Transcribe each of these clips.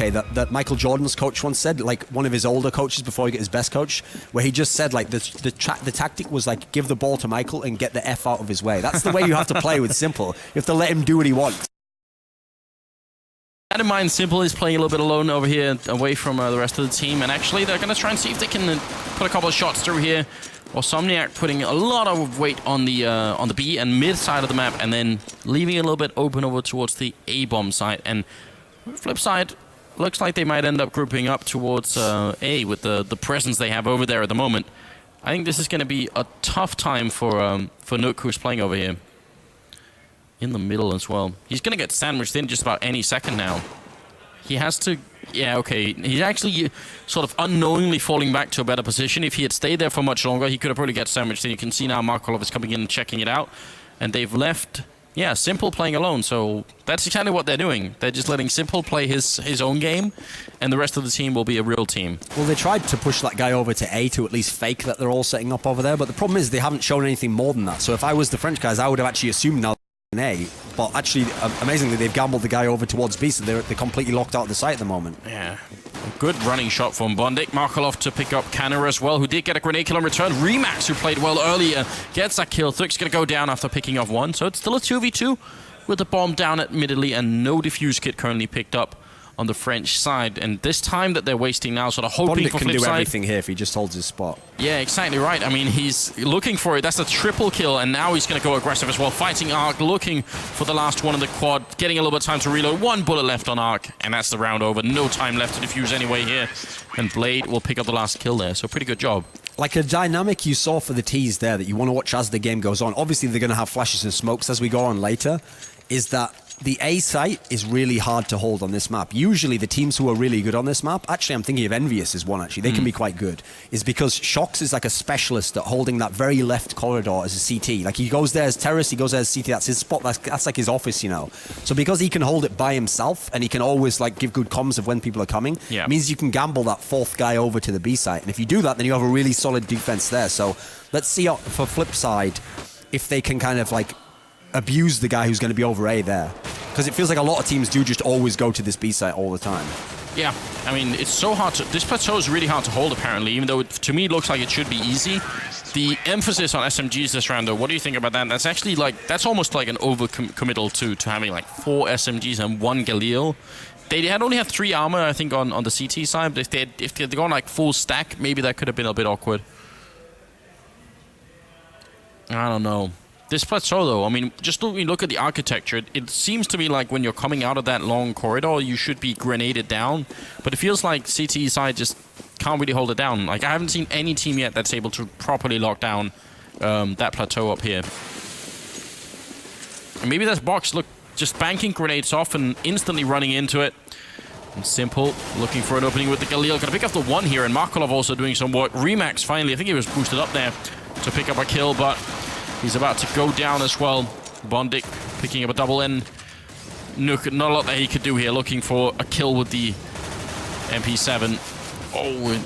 okay, that Michael Jordan's coach once said, like one of his older coaches before he got his best coach, where he just said like the tactic was like give the ball to Michael and get the F out of his way. That's the way you have to play with Simple. You have to let him do what he wants. In mind, Simple is playing a little bit alone over here, away from the rest of the team, and actually they're going to try and see if they can put a couple of shots through here. Awsomniac putting a lot of weight on the B and mid side of the map, and then leaving it a little bit open over towards the A-bomb side. And flip side, looks like they might end up grouping up towards A with the presence they have over there at the moment. I think this is going to be a tough time for Nook, who's playing over here. In the middle as well. He's going to get sandwiched in just about any second now. He has to... Yeah, okay. He's actually sort of unknowingly falling back to a better position. If he had stayed there for much longer, he could have probably got sandwiched in. You can see now Markolov is coming in and checking it out. And they've left... Yeah, Simple playing alone. So that's exactly what they're doing. They're just letting Simple play his own game, and the rest of the team will be a real team. Well, they tried to push that guy over to A to at least fake that they're all setting up over there, but the problem is they haven't shown anything more than that. So if I was the French guys, I would have actually assumed now A, but actually, amazingly, they've gambled the guy over towards B, so they're completely locked out of the site at the moment. Yeah. A good running shot from Bondik. Markolov to pick up Kanner as well, who did get a grenade kill on return. Remax, who played well earlier, gets that kill. Thrick's going to go down after picking off one, so it's still a 2v2 with the bomb down admittedly, and no defuse kit currently picked up on the French side. And this time that they're wasting now, sort of hoping Bondik for can flip do side. everything here if he just holds his spot. Yeah, exactly right. I mean, he's looking for it. That's a triple kill, and now he's going to go aggressive as well. Fighting Arc, looking for the last one in the quad, getting a little bit of time to reload. One bullet left on Arc, and that's the round over. No time left to defuse anyway here. And Blade will pick up the last kill there, so pretty good job. Like a dynamic you saw for the T's there that you want to watch as the game goes on. Obviously, they're going to have flashes and smokes as we go on later, is that the A site is really hard to hold on this map. Usually the teams who are really good on this map, actually I'm thinking of Envious as one actually, they can be quite good, is because Shox is like a specialist at holding that very left corridor as a CT. Like he goes there as terrorist, he goes there as CT, that's his spot, that's like his office, you know. So because he can hold it by himself and he can always like give good comms of when people are coming, it means you can gamble that fourth guy over to the B site. And if you do that, then you have a really solid defense there. So let's see for flip side if they can kind of like abuse the guy who's going to be over A there. Because it feels like a lot of teams do just always go to this B site all the time. Yeah, I mean, it's so hard to... This plateau is really hard to hold, apparently, even though to me it looks like it should be easy. The emphasis on SMGs this round, though, what do you think about that? That's actually like... That's almost like an over-committal to having like 4 SMGs and 1 Galil. They had only had 3 armor, I think, on the CT side, but if they'd gone like full stack, maybe that could have been a bit awkward. I don't know. This plateau, though, I mean, just look at the architecture. It seems to me like when you're coming out of that long corridor, you should be grenaded down. But it feels like CT side just can't really hold it down. Like, I haven't seen any team yet that's able to properly lock down that plateau up here. And maybe that's Box, look, just banking grenades off and instantly running into it. And Simple looking for an opening with the Galil. Gonna pick up the one here, and Markolov also doing some work. Remax finally, I think he was boosted up there to pick up a kill, but he's about to go down as well. Bondik picking up a double in. Nook, not a lot that he could do here. Looking for a kill with the MP7. Oh,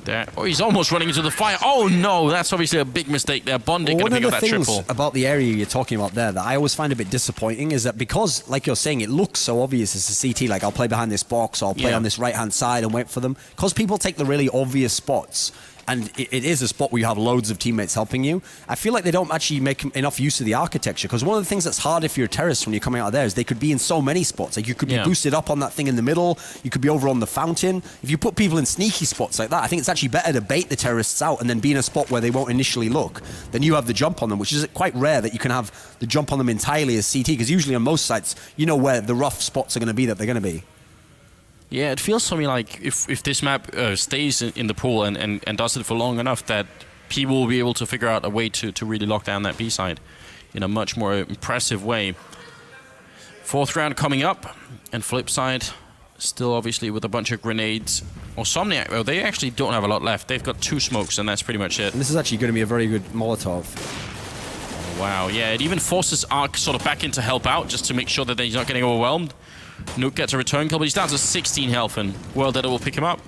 there. Oh, he's almost running into the fire. Oh, no. That's obviously a big mistake there. Bondik going to pick up that triple. One of the things about the area you're talking about there that I always find a bit disappointing is that because, like you're saying, it looks so obvious as a CT, like I'll play behind this box or I'll play on this right-hand side and wait for them. Because people take the really obvious spots, and it is a spot where you have loads of teammates helping you, I feel like they don't actually make enough use of the architecture, because one of the things that's hard if you're a terrorist when you're coming out of there is they could be in so many spots. Like you could be boosted up on that thing in the middle, you could be over on the fountain. If you put people in sneaky spots like that, I think it's actually better to bait the terrorists out and then be in a spot where they won't initially look. Then you have the jump on them, which is quite rare that you can have the jump on them entirely as CT, because usually on most sites, you know where the rough spots are going to be that they're going to be. Yeah, it feels to me like if this map stays in the pool and does it for long enough, that people will be able to figure out a way to really lock down that B side in a much more impressive way. 4th round coming up, and flip side still obviously with a bunch of grenades. Awsomniac, well, they actually don't have a lot left. They've got 2 smokes, and that's pretty much it. And this is actually going to be a very good Molotov. Oh, wow, yeah, it even forces Arc sort of back in to help out, just to make sure that he's not getting overwhelmed. Nook gets a return kill, but he's down to 16 health, and World Editor will pick him up.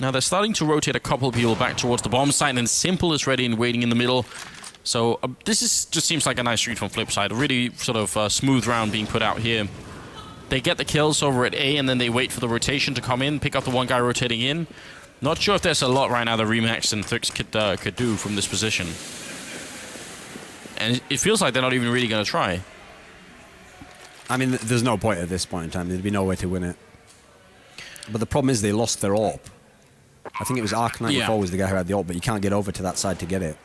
Now they're starting to rotate a couple of people back towards the bomb site, and Simple is ready and waiting in the middle. So this just seems like a nice read from flip side. A really sort of smooth round being put out here. they get the kills over at A, and then they wait for the rotation to come in, pick up the one guy rotating in. Not sure if there's a lot right now that Dreamhack and Thux could do from this position. And it feels like they're not even really going to try. I mean, there's no point at this point in time. There'd be no way to win it. But the problem is they lost their AWP. I think it was Arc94 was the guy who had the AWP, but you can't get over to that side to get it.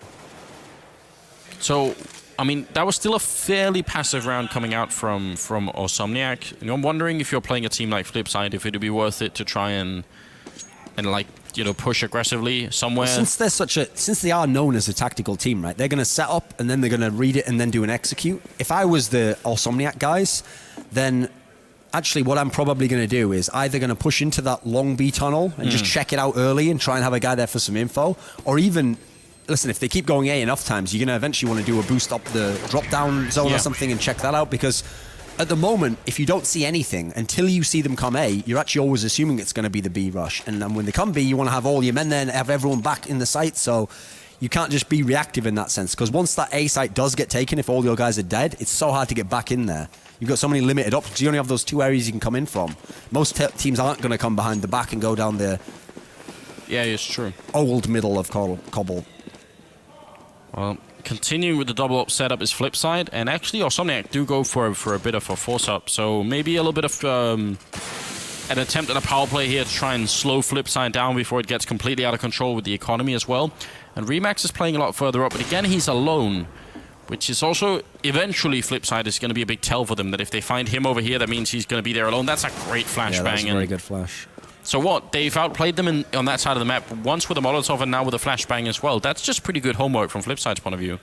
So, I mean, that was still a fairly passive round coming out from Awsomniac. And I'm wondering if you're playing a team like Flipside, if it'd be worth it to try and like, you know, push aggressively somewhere. Well, since they are known as a tactical team, right? They're going to set up and then they're going to read it and then do an execute. If I was the Awsomniac guys, then actually what I'm probably going to do is either going to push into that long B tunnel and just check it out early and try and have a guy there for some info, or even, listen, if they keep going A enough times, you're going to eventually want to do a boost up the drop-down zone or something and check that out, because at the moment, if you don't see anything until you see them come A, you're actually always assuming it's going to be the B rush. And then when they come B, you want to have all your men there and have everyone back in the site. So you can't just be reactive in that sense. Because once that A site does get taken, if all your guys are dead, it's so hard to get back in there. You've got so many limited options. You only have those 2 areas you can come in from. Most teams aren't going to come behind the back and go down the it's true. Old middle of Cobble. Well, continuing with the double up setup is Flipside, and actually Awsomniac do go for a bit of a force up, so maybe a little bit of an attempt at a power play here to try and slow Flipside down before it gets completely out of control with the economy as well. And Remax is playing a lot further up, but again he's alone, which is also eventually Flipside is going to be a big tell for them, that if they find him over here, that means he's going to be there alone. That's a great flashbang. Yeah, that's a very good flash. So what? They've outplayed them on that side of the map, once with a Molotov and now with a flashbang as well. That's just pretty good homework from Flipside's point of view.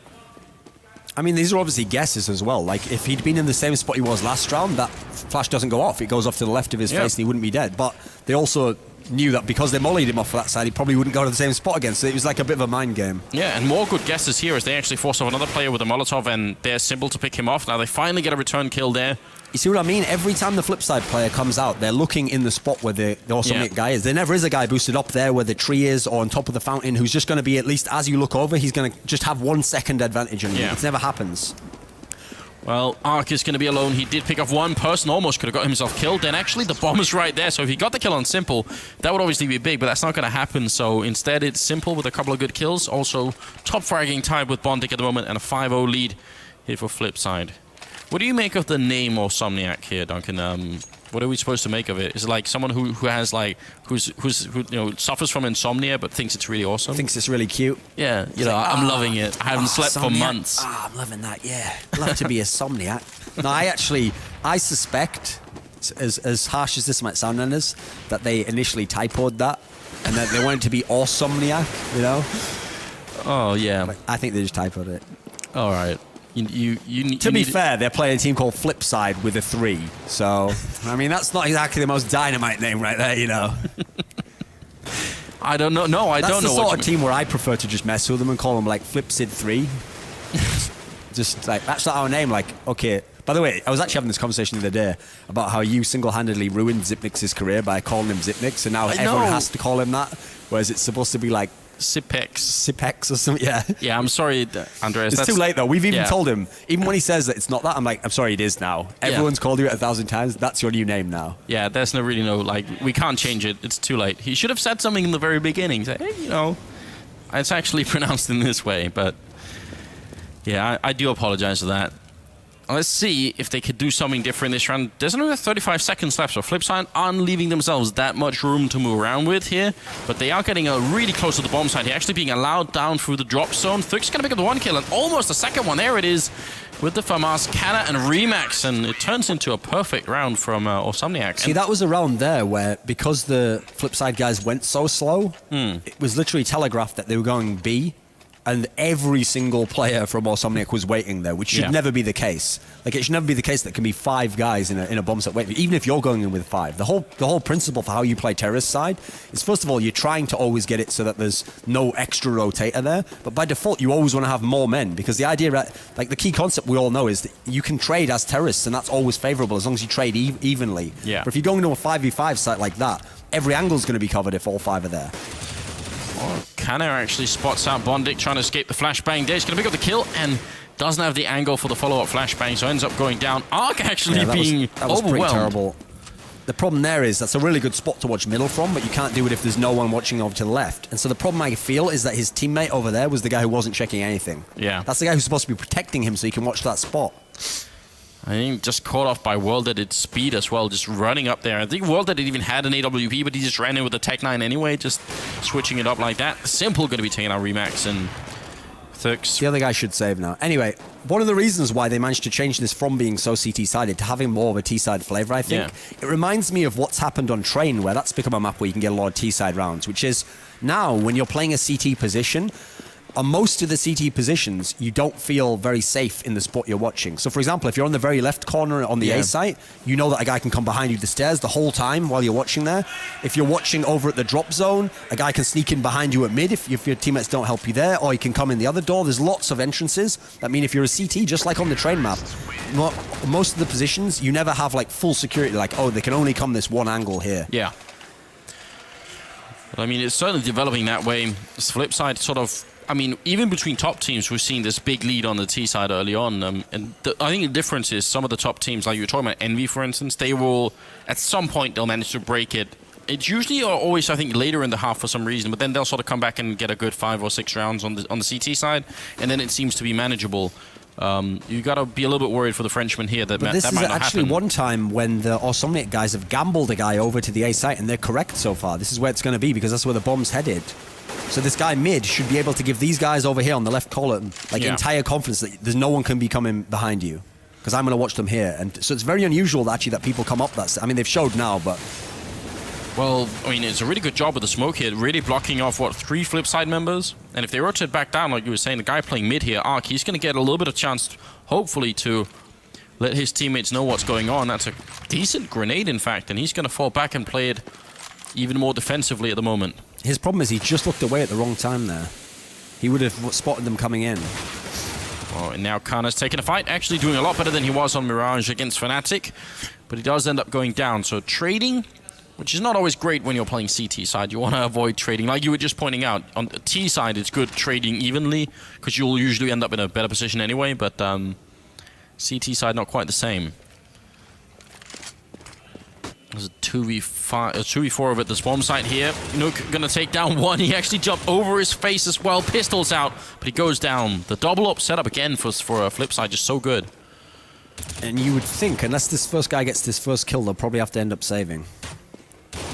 I mean, these are obviously guesses as well. Like, if he'd been in the same spot he was last round, that flash doesn't go off. It goes off to the left of his face and he wouldn't be dead. But they also knew that because they mollied him off that side, he probably wouldn't go to the same spot again. So it was like a bit of a mind game. Yeah, and more good guesses here as they actually force off another player with a Molotov, and they're simple to pick him off. Now they finally get a return kill there. You see what I mean? Every time the Flipside player comes out, they're looking in the spot where the Awsomniac guy is. There never is a guy boosted up there where the tree is or on top of the fountain who's just going to be, at least as you look over, he's going to just have 1 second advantage on you. It never happens. Well, Ark is going to be alone. He did pick off one person, almost could have got himself killed. Then actually the bomb is right there. So if he got the kill on Simple, that would obviously be big, but that's not going to happen. So instead it's Simple with a couple of good kills. Also top fragging tied with Bondic at the moment, and a 5-0 lead here for Flipside. What do you make of the name Awsomniac here, Duncan? What are we supposed to make of it? Is it like someone who has like who you know suffers from insomnia but thinks it's really awesome? Thinks it's really cute. Yeah, you know, like, I'm loving it. I haven't slept for months. I'm loving that. Yeah, love to be a Somniac. No, I suspect, as harsh as this might sound, Anders, that they initially typoed that and that they wanted to be Awsomniac. You know? Oh yeah. But I think they just typoed it. All right. To be fair, they're playing a team called Flipside with a 3. So, I mean, that's not exactly the most dynamite name right there, you know. I don't know. No, I don't know. That's the sort of team where I prefer to just mess with them and call them like Flipsid3. Just like, that's not our name. Like, okay. By the way, I was actually having this conversation the other day about how you single-handedly ruined Zipnix's career by calling him Zipnix, and now everyone has to call him that, whereas it's supposed to be like Sipex or something, Yeah, I'm sorry, Andreas. It's too late, though. We've even told him. Even when he says that it's not that, I'm like, I'm sorry, it is now. Everyone's called you it 1,000 times. That's your new name now. Yeah, there's really no, like, we can't change it. It's too late. He should have said something in the very beginning. Say, hey, you know, it's actually pronounced in this way. But, yeah, I do apologize for that. Let's see if they could do something different this round. There's another 35 seconds left, so Flipside aren't leaving themselves that much room to move around with here, but they are getting really close to the bomb site. They're actually being allowed down through the drop zone. Thux going to pick up the 1 kill, and almost a second one. There it is with the FAMAS, Canna, and Remax, and it turns into a perfect round from Awsomniac. See, that was a round there where, because the Flipside guys went so slow, it was literally telegraphed that they were going B, and every single player from Awsomniac was waiting there, which should never be the case. Like, it should never be the case that can be 5 guys in a bomb set waiting, even if you're going in with 5. The whole principle for how you play terrorist side is, first of all, you're trying to always get it so that there's no extra rotator there, but by default, you always want to have more men, because the idea, like, the key concept we all know is that you can trade as terrorists, and that's always favorable as long as you trade evenly. Yeah. But if you're going into a 5v5 site like that, every angle's going to be covered if all 5 are there. Oh, Canna actually spots out Bondic trying to escape the flashbang there. He's going to pick up the kill, and Doesn't have the angle for the follow-up flashbang, so ends up going down. Arc actually that being that was pretty overwhelmed. terrible. The problem there is that's a really good spot to watch middle from, but you can't do it if there's no one watching over to the left. And so the problem I feel is that his teammate over there was the guy who wasn't checking anything. Yeah. That's the guy who's supposed to be protecting him so he can watch that spot. I think just caught off by World at its speed as well, just running up there. I think World at it even had an AWP, but he just ran in with the Tech 9 anyway, just switching it up like that. Simple going to be taking out Remax and Thux. The other guy should save now. Anyway, one of the reasons why they managed to change this from being so CT-sided to having more of a T-side flavor, I think, it reminds me of what's happened on Train, where that's become a map where you can get a lot of T-side rounds, which is now when you're playing a CT position, on most of the CT positions, you don't feel very safe in the spot you're watching. So, for example, if you're on the very left corner on the A site, you know that a guy can come behind you the stairs the whole time while you're watching there. If you're watching over at the drop zone, a guy can sneak in behind you at mid if your teammates don't help you there, or he can come in the other door. There's lots of entrances. I mean, if you're a CT, just like on the Train map, most of the positions, you never have like full security, like, oh, they can only come this one angle here. Yeah. But, I mean, it's certainly developing that way. This flip side sort of... I mean, even between top teams, we've seen this big lead on the T side early on. And I think the difference is some of the top teams, like you were talking about Envy, for instance, they will, at some point, they'll manage to break it. It's usually always, I think, later in the half for some reason, but then they'll sort of come back and get a good 5 or 6 rounds on the CT side, and then it seems to be manageable. You got to be a little bit worried for the Frenchman here that but this that is might not actually happen. one time when the Awsomniac guys have gambled a guy over to the A site, and they're correct so far. This is where it's going to be because that's where the bomb's headed. So this guy mid should be able to give these guys over here on the left column like entire confidence that there's no one can be coming behind you because I'm going to watch them here. And so it's very unusual that actually that people come up that. I mean, they've showed now, but... Well, I mean, it's a really good job with the smoke here, really blocking off, 3 flip side members? And if they rotate back down, like you were saying, the guy playing mid here, Arc, he's going to get a little bit of chance, hopefully, to let his teammates know what's going on. That's a decent grenade, in fact, and he's going to fall back and play it even more defensively at the moment. His problem is he just looked away at the wrong time there. He would have spotted them coming in. Oh, and now Kana's taking a fight, actually doing a lot better than he was on Mirage against Fnatic, but he does end up going down. So trading, which is not always great when you're playing CT side. You want to avoid trading. Like you were just pointing out, on the T side, it's good trading evenly, because you'll usually end up in a better position anyway, but CT side, not quite the same. There's a 2v4 over at the spawn site here. Nook gonna take down one. He actually jumped over his face as well. Pistols out, but he goes down. The double up setup again for a flip side, just so good. And you would think, unless this first guy gets this first kill, they'll probably have to end up saving.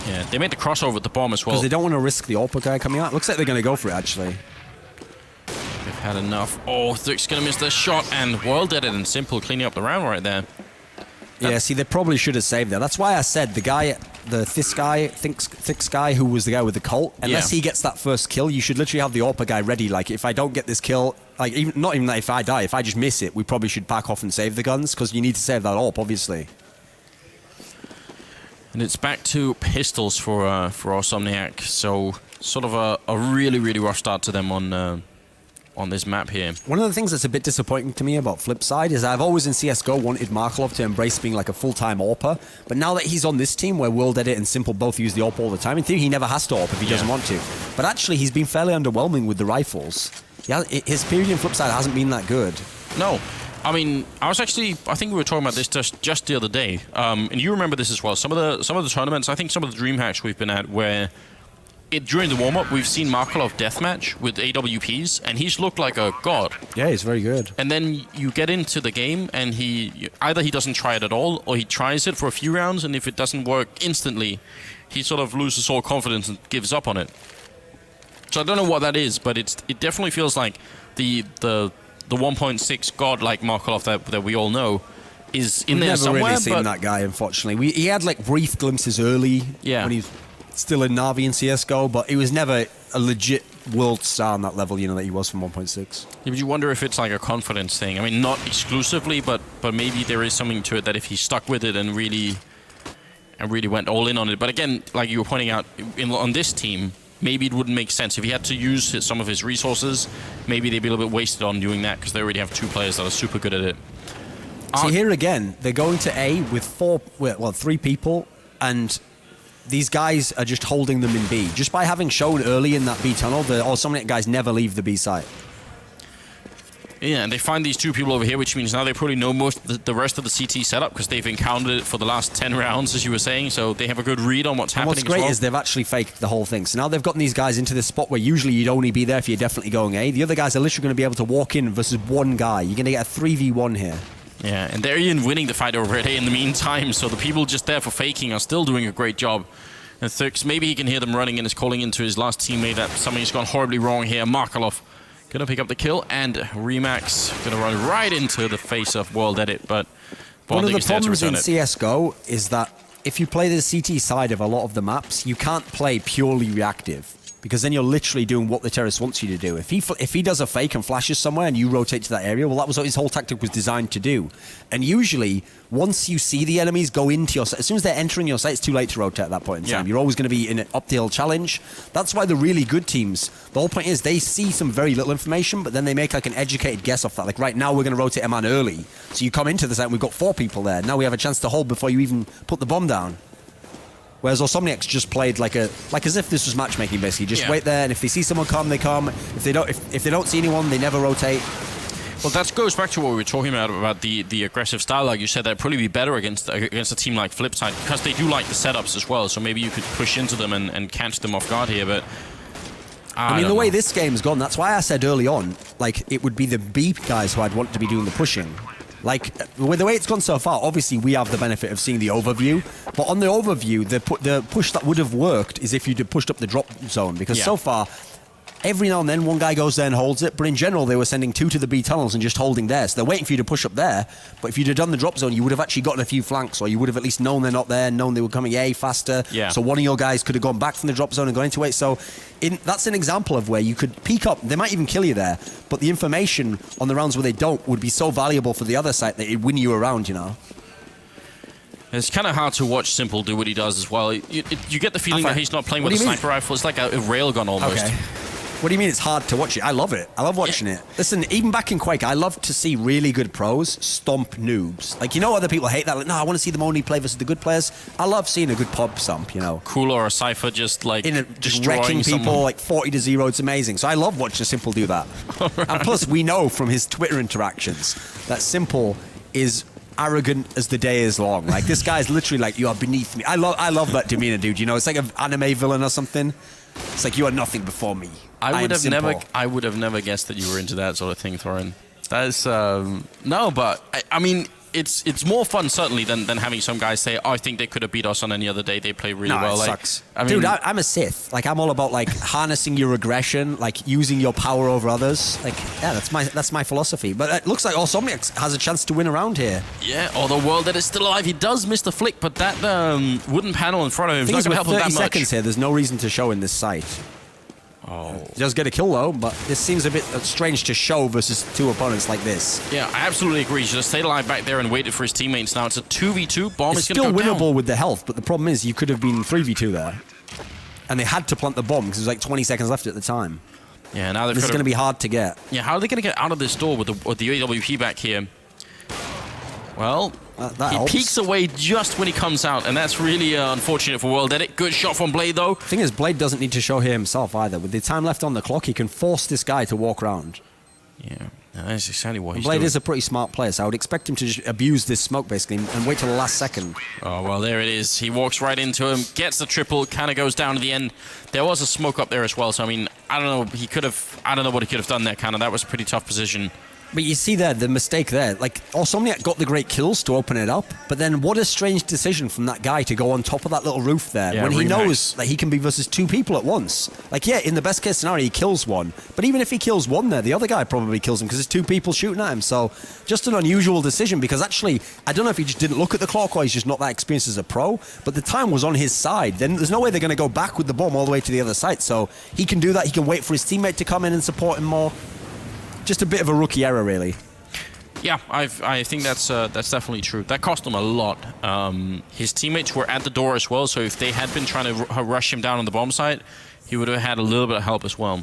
Yeah, they made the crossover at the bomb as well. Because they don't want to risk the AWP guy coming out. Looks like they're going to go for it, actually. They've had enough. Oh, Thux gonna miss their shot, and World did it, and Simple cleaning up the round right there. Yeah, see, they probably should have saved that. That's why I said the guy, Thick guy, who was the guy with the Colt, unless he gets that first kill, you should literally have the AWP guy ready. Like, if I don't get this kill, like, not even that if I die, if I just miss it, we probably should back off and save the guns, because you need to save that AWP, obviously. And it's back to pistols for Awsomniac. So, sort of a really, really rough start to them on this map here. One of the things that's a bit disappointing to me about Flipside is I've always in CSGO wanted Markelov to embrace being like a full-time AWPer, but now that he's on this team where World Edit and Simple both use the AWP all the time, in theory he never has to AWP if he doesn't want to. But actually he's been fairly underwhelming with the rifles. Yeah, his period in Flipside hasn't been that good. No. I mean, I think we were talking about this just the other day, and you remember this as well. Some of the tournaments, I think some of the Dreamhacks we've been at, where during the warm-up, we've seen Markelov deathmatch with AWPs, and he's looked like a god. Yeah, he's very good. And then you get into the game, and either he doesn't try it at all, or he tries it for a few rounds, and if it doesn't work instantly, he sort of loses all confidence and gives up on it. So I don't know what that is, but it definitely feels like the 1.6 god like Markelov that we all know is in there somewhere. We've never really seen that guy, unfortunately. He had like brief glimpses early when he was still in Na'Vi and CSGO, but he was never a legit world star on that level, you know, that he was from 1.6. Yeah, but you wonder if it's like a confidence thing. I mean, not exclusively, but maybe there is something to it that if he stuck with it and really went all in on it. But again, like you were pointing out, on this team, maybe it wouldn't make sense. If he had to use some of his resources, maybe they'd be a little bit wasted on doing that because they already have 2 players that are super good at it. See, here again, they're going to A with 3 people, and these guys are just holding them in B. Just by having shown early in that B tunnel, the Awsomniac guys never leave the B site. Yeah, and they find these two people over here, which means now they probably know most of the rest of the CT setup because they've encountered it for the last 10 rounds, as you were saying, so they have a good read on what's happening. What's great is they've actually faked the whole thing. So now they've gotten these guys into this spot where usually you'd only be there if you're definitely going A. The other guys are literally going to be able to walk in versus one guy. You're going to get a 3v1 here. Yeah, and they're even winning the fight over at A in the meantime, so the people just there for faking are still doing a great job. And Thux, maybe he can hear them running and is calling into his last teammate that something's gone horribly wrong here. Markelov gonna pick up the kill, and Remax gonna run right into the face of World Edit, but one of the is there to problems in return it. CSGO is that if you play the CT side of a lot of the maps, you can't play purely reactive. Because then you're literally doing what the terrorist wants you to do. If he does a fake and flashes somewhere and you rotate to that area, well, that was what his whole tactic was designed to do. And usually, once you see the enemies go into your site, as soon as they're entering your site, it's too late to rotate at that point in time. You're always going to be in an up-the-hill challenge. That's why the really good teams, the whole point is they see some very little information, but then they make like an educated guess off that. Like right now, we're going to rotate a man early. So you come into the site and we've got 4 people there. Now we have a chance to hold before you even put the bomb down. Whereas Awsomniac's just played like as if this was matchmaking, basically. Just wait there, and if they see someone come, they come. If they don't see anyone, they never rotate. Well, that goes back to what we were talking about the aggressive style. Like you said, that'd probably be better against a team like Flipsid because they do like the setups as well. So maybe you could push into them and catch them off guard here. But I mean, the way this game's gone, that's why I said early on, like it would be the B guys who I'd want to be doing the pushing. Like, with the way it's gone so far, obviously we have the benefit of seeing the overview. But on the overview, the push that would have worked is if you'd pushed up the drop zone. Because so far, every now and then one guy goes there and holds it. But in general, they were sending 2 to the B tunnels and just holding there. So they're waiting for you to push up there. But if you'd have done the drop zone, you would have actually gotten a few flanks. Or you would have at least known they're not there, known they were coming A faster. Yeah. So one of your guys could have gone back from the drop zone and gone into it. So that's an example of where you could peek up. They might even kill you there. But the information on the rounds where they don't would be so valuable for the other side that it'd win you around, you know? It's kind of hard to watch Simple do what he does as well. You get the feeling that he's not playing with a sniper rifle. It's like a railgun almost. Okay. What do you mean it's hard to watch it? I love it. I love watching it. Listen, even back in Quake, I love to see really good pros stomp noobs. Like, you know, other people hate that. Like, no, I want to see them only play versus the good players. I love seeing a good pub stomp, you know. Cool, or a Cypher just like just wrecking people like 40-0. It's amazing. So I love watching Simple do that. Right. And plus, we know from his Twitter interactions that Simple is arrogant as the day is long. Like, this guy's literally like, you are beneath me. I love that demeanor, dude. You know, it's like an anime villain or something. It's like, you are nothing before me. I would have never guessed that you were into that sort of thing, Thorin. That's no, but I mean, it's more fun certainly than having some guys say, oh, I think they could have beat us on any other day. They play really well. It sucks. Dude, I'm a Sith. Like, I'm all about like harnessing your aggression, like using your power over others. Like, yeah, that's my philosophy. But it looks like Awsomniac has a chance to win around here. Yeah, although World that is still alive, he does miss the flick, but that wooden panel in front of him is not going to help him that much. 30 seconds here. There's no reason to show in this site. Oh. He does get a kill though, but this seems a bit strange to show versus 2 opponents like this. Yeah, I absolutely agree. He should have stayed alive back there and waited for his teammates. Now it's a 2v2. Bomb is going to go down. It's still winnable with the health, but the problem is you could have been 3v2 there. And they had to plant the bomb because there was like 20 seconds left at the time. Yeah, now this is going to be hard to get. Yeah, how are they going to get out of this door with the AWP back here? Well, he peeks away just when he comes out, and that's really unfortunate for World Edit. Good shot from Blade, though. The thing is, Blade doesn't need to show here himself either. With the time left on the clock, he can force this guy to walk around. Yeah, that's exactly what he's Blade doing. is a pretty smart player, so I would expect him to just abuse this smoke, basically, and wait till the last second. Oh, well, there it is. He walks right into him, gets the triple, kind of goes down to the end. There was a smoke up there as well, so, I mean, I don't know what he could have done there, kind of. That was a pretty tough position. But you see there, the mistake there. Like, Awsomniac got the great kills to open it up, but then what a strange decision from that guy to go on top of that little roof there when he knows that he can be versus 2 people at once. Like, yeah, in the best case scenario, he kills one. But even if he kills one there, the other guy probably kills him because there's 2 people shooting at him. So, just an unusual decision because actually, I don't know if he just didn't look at the clock or he's just not that experienced as a pro, but the time was on his side. Then there's no way they're going to go back with the bomb all the way to the other side. So, he can do that. He can wait for his teammate to come in and support him more. Just a bit of a rookie error, really. Yeah, I think that's definitely true. That cost him a lot. His teammates were at the door as well, so if they had been trying to rush him down on the bomb site, he would have had a little bit of help as well.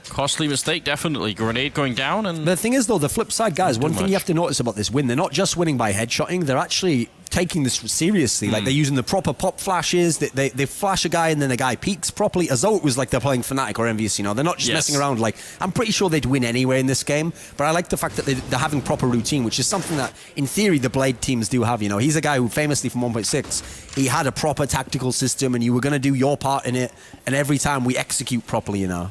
Costly mistake, definitely. Grenade going down. And the thing is, though, the flip side, guys, one thing you have to notice about this win, they're not just winning by headshotting, they're actually taking this seriously. Like, they're using the proper pop flashes. They flash a guy and then the guy peeks properly, as though it was like they're playing Fnatic or Envious, you know. They're not just messing around. Like, I'm pretty sure they'd win anyway in this game, but I like the fact that they're having proper routine, which is something that, in theory, the Blade teams do have, you know. He's a guy who famously from 1.6, he had a proper tactical system and you were going to do your part in it, and every time we execute properly, you know.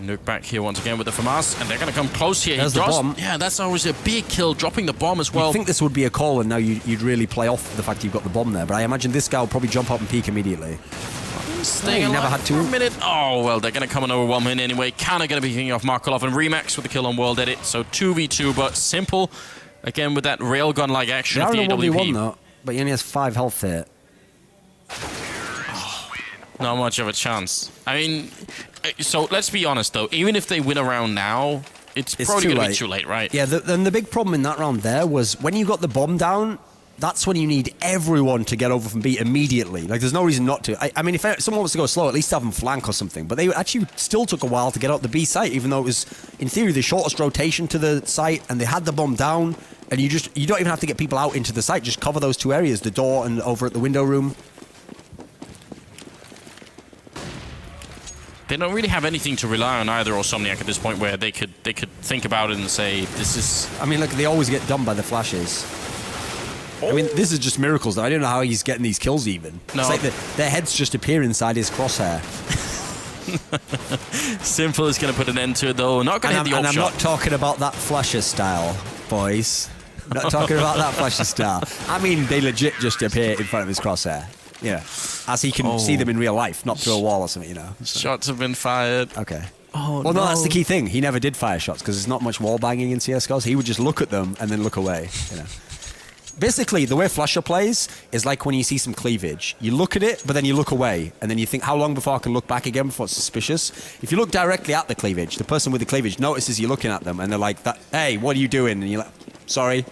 Nuke back here once again with the FAMAS, and they're going to come close here. There's the bomb. Yeah, that's always a big kill, dropping the bomb as well. I think this would be a call, and now you'd really play off the fact you've got the bomb there, but I imagine this guy will probably jump up and peek immediately. Staying he alive never had to. for a minute. Oh, well, they're going to come and overwhelm him anyway. Kinda going to be kicking off Markelov and Remax with the kill on World Edit, so 2v2, but Simple, again, with that railgun-like action of the AWP. 1v1 though, but he only has 5 health here. Not much of a chance. I mean, so let's be honest though. Even if they win a round now, it's probably going to be too late, right? Yeah, then the big problem in that round there was when you got the bomb down, that's when you need everyone to get over from B immediately. Like, there's no reason not to. I mean, if someone wants to go slow, at least have them flank or something. But they actually still took a while to get out the B site, even though it was, in theory, the shortest rotation to the site, and they had the bomb down, and you don't even have to get people out into the site. Just cover those 2 areas, the door and over at the window room. They don't really have anything to rely on either, Awsomniac, at this point, where they could think about it and say, this is... I mean, look, they always get done by the flashes. I mean, this is just miracles, though. I don't know how he's getting these kills, even. No. It's like their heads just appear inside his crosshair. Simple is going to put an end to it, though. Not going to hit the And op I'm shot. not talking about that flasher style, boys. Not talking about that flasher style. I mean, they legit just appear in front of his crosshair. Yeah, as he can see them in real life, not through a wall or something, you know. So. Shots have been fired. Okay. Oh, well, no, that's the key thing. He never did fire shots because there's not much wall banging in CSGO, so he would just look at them and then look away, you know. Basically, the way Flasher plays is like when you see some cleavage. You look at it, but then you look away, and then you think, how long before I can look back again before it's suspicious? If you look directly at the cleavage, the person with the cleavage notices you looking at them, and they're like, hey, what are you doing? And you're like, sorry.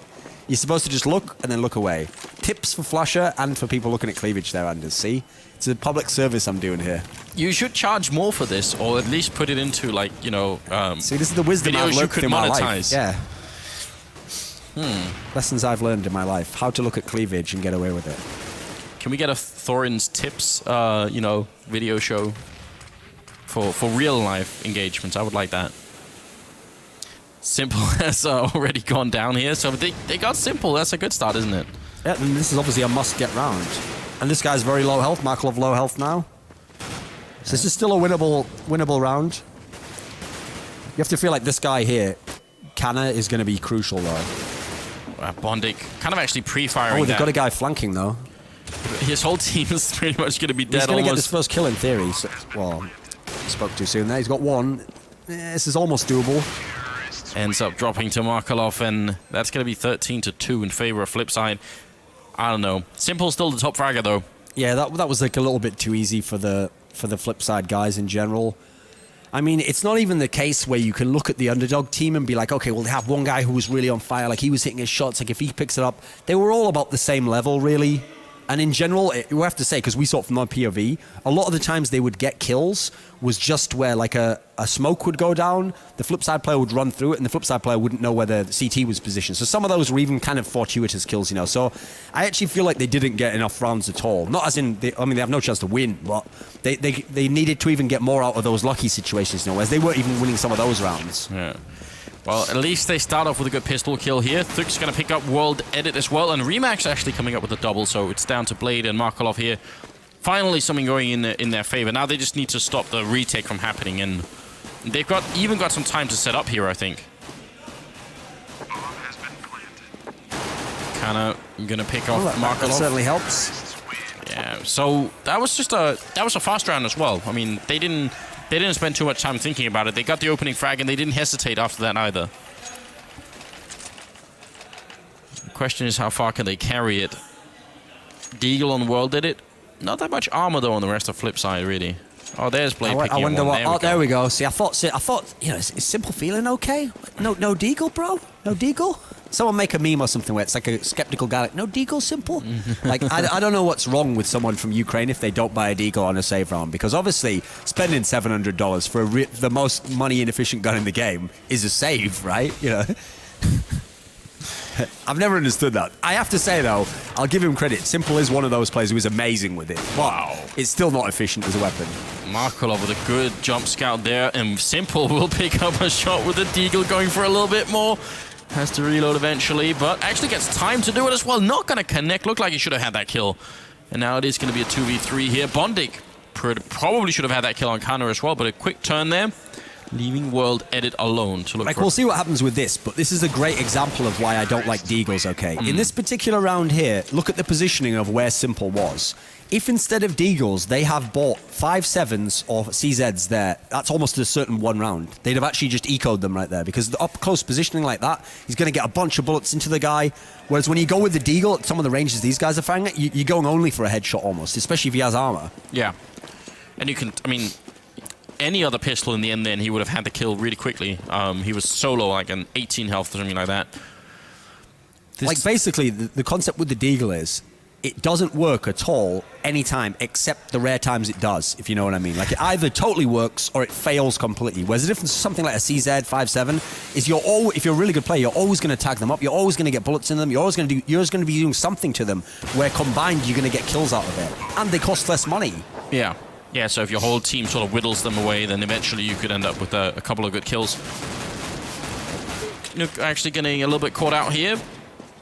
You're supposed to just look and then look away. Tips for Flasher and for people looking at cleavage there, Anders. See? It's a public service I'm doing here. You should charge more for this, or at least put it into, like, you know... See, this is the wisdom I've learned in my life. Yeah. Lessons I've learned in my life. How to look at cleavage and get away with it. Can we get a Thorin's tips, you know, video show for real-life engagements? I would like that. Simple has already gone down here, so they got Simple. That's a good start, isn't it? Yeah, and this is obviously a must-get round. And this guy's very low health. Markelov low health now. So this is still a winnable round. You have to feel like this guy here, Canna, is going to be crucial, though. Bondik kind of actually pre-firing. Oh, they've got a guy flanking, though. His whole team is pretty much going to be dead. He's going to get this first kill in theory. So, well, spoke too soon there. He's got one. This is almost doable. Ends up dropping to Markelov, and that's going to be 13-2 in favor of Flipside. I don't know. Simple's still the top fragger, though. Yeah, that was like a little bit too easy for the Flipside guys in general. I mean, it's not even the case where you can look at the underdog team and be like, okay, well, they have one guy who was really on fire, like he was hitting his shots, like if he picks it up, they were all about the same level, really. And in general, we have to say, because we saw it from our POV, a lot of the times they would get kills was just where like a smoke would go down, the flip side player would run through it, and the flip side player wouldn't know where the CT was positioned. So some of those were even kind of fortuitous kills, you know. So I actually feel like they didn't get enough rounds at all. Not as in, they have no chance to win, but they needed to even get more out of those lucky situations, you know, whereas they weren't even winning some of those rounds. Yeah. Well, at least they start off with a good pistol kill here. Thug's going to pick up World Edit as well, and Remax actually coming up with a double, so it's down to Blade and Markelov here. Finally something going in their favor. Now they just need to stop the retake from happening, and they've even got some time to set up here, I think. Kinda gonna pick off Markelov. That certainly helps. Yeah, so that was a fast round as well. I mean, they didn't spend too much time thinking about it. They got the opening frag, and they didn't hesitate after that either. The question is, how far can they carry it? Deagle on World did it. Not that much armor, though, on the rest of Flipside, really. Oh, there's Blade picking I wonder up one. what... There we go. See, I thought, you know, is Simple feeling okay? No Deagle, bro? No Deagle? Someone make a meme or something where it's like a skeptical guy, like, no Deagle, Simple? Like, I don't know what's wrong with someone from Ukraine if they don't buy a Deagle on a save round, because obviously spending $700 for the most money inefficient gun in the game is a save, right? You know? I've never understood that. I have to say, though, I'll give him credit. Simple is one of those players who is amazing with it. Wow. It's still not efficient as a weapon. Markolov with a good jump scout there, and Simple will pick up a shot with the Deagle going for a little bit more. Has to reload eventually, but actually gets time to do it as well. Not going to connect. Looked like he should have had that kill. And now it is going to be a 2v3 here. Bondik probably should have had that kill on counter as well, but a quick turn there, leaving World Edit alone to look like, for... we'll see what happens with this, but this is a great example of why I don't like Deagles, okay? In this particular round here, look at the positioning of where Simple was. If instead of Deagles, they have bought 5-7s or CZs there, that's almost a certain one round. They'd have actually just ecoed them right there, because the up-close positioning like that, he's going to get a bunch of bullets into the guy, whereas when you go with the Deagle at some of the ranges these guys are firing at, you're going only for a headshot almost, especially if he has armor. Yeah. And you can, I mean, any other pistol in the end then, he would have had the kill really quickly. He was solo, like an 18 health or something like that. Like, basically, the concept with the Deagle is, it doesn't work at all anytime except the rare times it does, if you know what I mean. Like, it either totally works or it fails completely. Whereas the difference to something like a CZ 5-7 is if you're a really good player, you're always going to tag them up. You're always going to get bullets in them. You're always going to be doing something to them where combined you're going to get kills out of it. And they cost less money. Yeah. Yeah, so if your whole team sort of whittles them away, then eventually you could end up with a couple of good kills. Nook actually getting a little bit caught out here,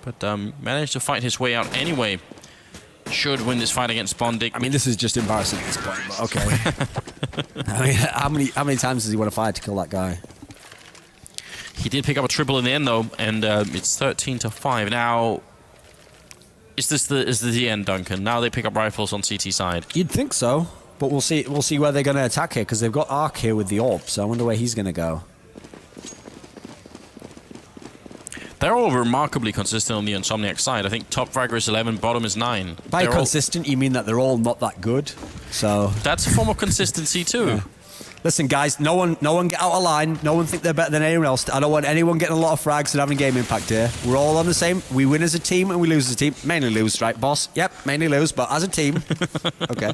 but managed to fight his way out anyway. Should win this fight against Bondik. I mean, this is just embarrassing at this point, but okay. I mean, how many times does he want to fight to kill that guy? He did pick up a triple in the end, though, and it's 13-5. Now, is this the end, Duncan? Now they pick up rifles on CT side. You'd think so, but we'll see. We'll see where they're going to attack here, because they've got Ark here with the orb. So I wonder where he's going to go. They're all remarkably consistent on the Awsomniac side. I think top fragger is 11, bottom is 9. By consistent, you mean that they're all not that good? So that's a form of consistency too. Yeah. Listen, guys, no one get out of line. No one think they're better than anyone else. I don't want anyone getting a lot of frags and having game impact here. We're all on the same. We win as a team and we lose as a team. Mainly lose, right, boss? Yep, mainly lose, but as a team. Okay.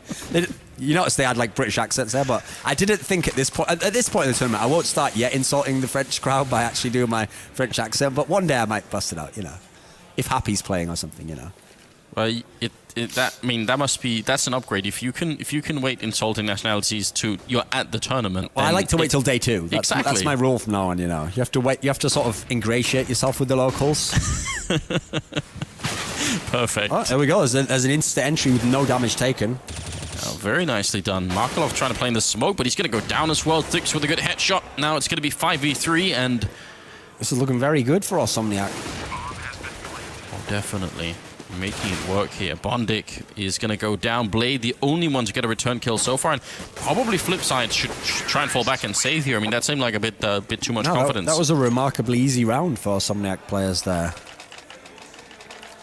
You notice they had like British accents there, but I didn't think at this point in the tournament, I won't start yet insulting the French crowd by actually doing my French accent, but one day I might bust it out, you know. If Happy's playing or something, you know. Well, that's an upgrade. If you can wait insulting nationalities to you're at the tournament. Well, I like to wait till day 2. Exactly. That's my rule from now on. You know, you have to wait. You have to sort of ingratiate yourself with the locals. Perfect. Oh, there we go. There's an instant entry with no damage taken. Oh, very nicely done. Markolov trying to play in the smoke, but he's going to go down as well. Thix with a good headshot. Now it's going to be 5v3, and this is looking very good for Awsomniac. Oh, definitely. Making it work here. Bondik is going to go down. Blade, the only one to get a return kill so far, and probably Flipside should try and fall back and save here. I mean, that seemed like a bit too much confidence. That was a remarkably easy round for Awsomniac players there.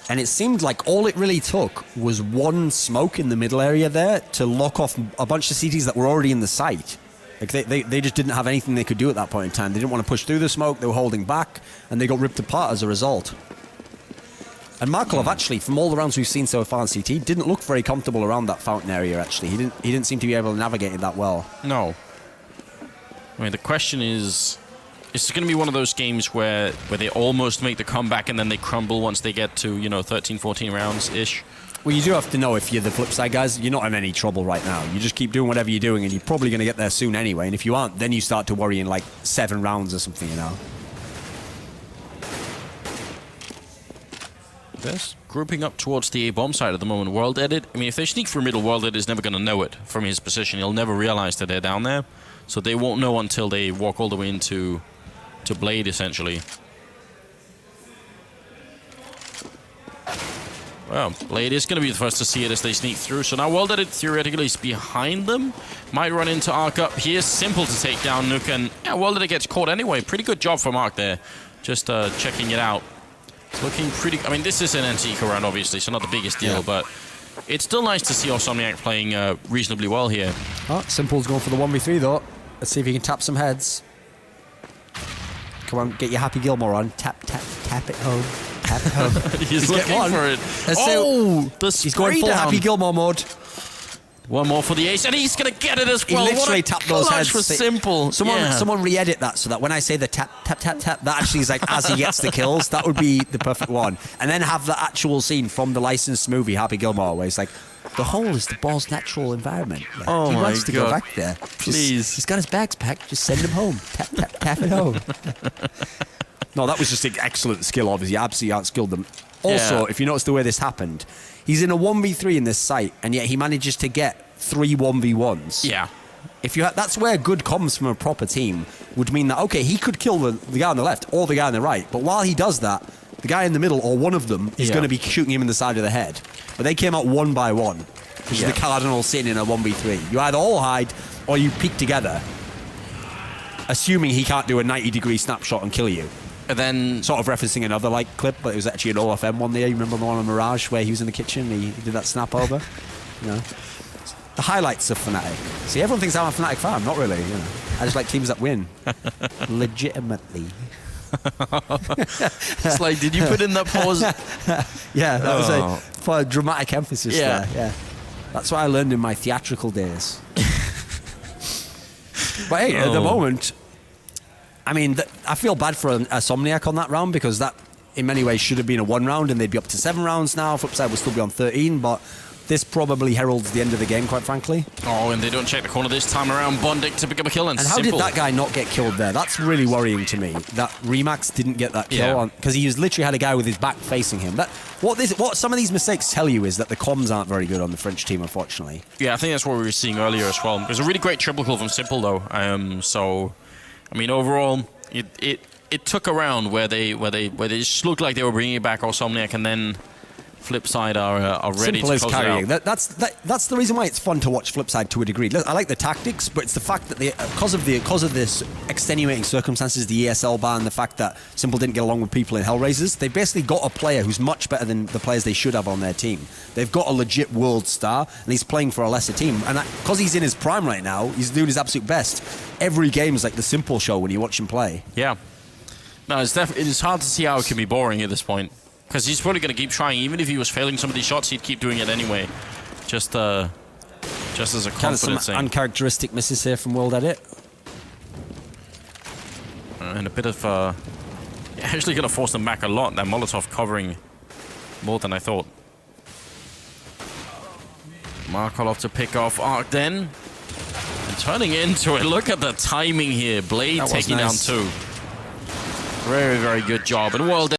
And it seemed like all it really took was one smoke in the middle area there to lock off a bunch of CTs that were already in the site. Like they just didn't have anything they could do at that point in time. They didn't want to push through the smoke. They were holding back, and they got ripped apart as a result. And Markolov, actually, from all the rounds we've seen so far in CT, didn't look very comfortable around that fountain area, actually. He didn't seem to be able to navigate it that well. No. I mean, the question is it going to be one of those games where they almost make the comeback and then they crumble once they get to, 13, 14 rounds-ish? Well, you do have to know if you're the flip side guys, you're not in any trouble right now. You just keep doing whatever you're doing, and you're probably going to get there soon anyway. And if you aren't, then you start to worry in, like, 7 rounds or something, you know? Grouping up towards the A-bomb side at the moment. World Edit, I mean, if they sneak through middle, World Edit is never going to know it from his position. He'll never realize that they're down there. So they won't know until they walk all the way into Blade, essentially. Well, Blade is going to be the first to see it as they sneak through. So now World Edit theoretically is behind them. Might run into Ark up. He is simple to take down Nook, and yeah, World Edit gets caught anyway. Pretty good job from Ark there. Just checking it out. It's looking pretty... I mean, this is an anti-eco round, obviously, so not the biggest deal, but it's still nice to see Awsomniac playing reasonably well here. Oh, Simple's going for the 1v3, though. Let's see if he can tap some heads. Come on, get your Happy Gilmore on. Tap it home. Tap it home. He's looking for it. He's going full Happy Gilmore mode. One more for the ace, and he's going to get it as He well. literally What a tapped those clutch heads. for Simple. Someone re-edit that so that when I say the tap, tap, tap, tap, that actually is like as he gets the kills. That would be the perfect one. And then have the actual scene from the licensed movie, Happy Gilmore, where it's like, the hole is the ball's natural environment. Like, Oh he my wants to go God. back there. Please. He's got his bags packed. Just send him home. Tap, tap, tap it home. No, that was just an excellent skill, obviously. Absolutely outskilled them. Also, Yeah. if you notice the way this happened, he's in a 1v3 in this site, and yet he manages to get 3 1v1s. Yeah. If you that's where good comms from a proper team would mean that, okay, he could kill the guy on the left or the guy on the right, but while he does that, the guy in the middle or one of them is going to be shooting him in the side of the head. But they came out 1 by 1, which is the cardinal sin in a 1v3. You either all hide or you peek together, assuming he can't do a 90-degree snapshot and kill you. And then... Sort of referencing another clip, but it was actually an OFM one there. You remember the one on Mirage where he was in the kitchen, he did that snap over? You know? The highlights of Fnatic. See, everyone thinks I'm a Fnatic fan. Not really, you know. I just like teams that win. Legitimately. It's like, did you put in that pause? Yeah, that was for a dramatic emphasis Yeah. there. Yeah. That's what I learned in my theatrical days. But hey, at the moment, I mean, I feel bad for Awsomniac on that round because that, in many ways, should have been a 1 round and they'd be up to 7 rounds now. Flipside will still be on 13, but this probably heralds the end of the game, quite frankly. Oh, and they don't check the corner this time around. Bondic to pick up a kill, and how Simple. did that guy not get killed there? That's really worrying to me. That Remax didn't get that kill because he literally had a guy with his back facing him. What some of these mistakes tell you is that the comms aren't very good on the French team, unfortunately. Yeah, I think that's what we were seeing earlier as well. It was a really great triple kill from Simple, though. So, I mean, overall, it took a round where they just looked like they were bringing back Awsomniac, and then Flipside are ready Simple to is close carrying. it out. That's the reason why it's fun to watch Flipside to a degree. I like the tactics, but it's the fact that because of this extenuating circumstances, the ESL ban, the fact that Simple didn't get along with people in Hellraisers, they basically got a player who's much better than the players they should have on their team. They've got a legit world star, and he's playing for a lesser team. And because he's in his prime right now, he's doing his absolute best. Every game is like the Simple show when you watch him play. Yeah. No, it's hard to see how it can be boring at this point. Because he's probably going to keep trying. Even if he was failing some of these shots, he'd keep doing it anyway. Just as a confidence thing. Uncharacteristic misses here from World Edit. And a bit of... actually going to force them back a lot. That Molotov covering more than I thought. Markolov to pick off Arc then. And turning into it. Look at the timing here. Blade taking down 2. Very, very good job. And World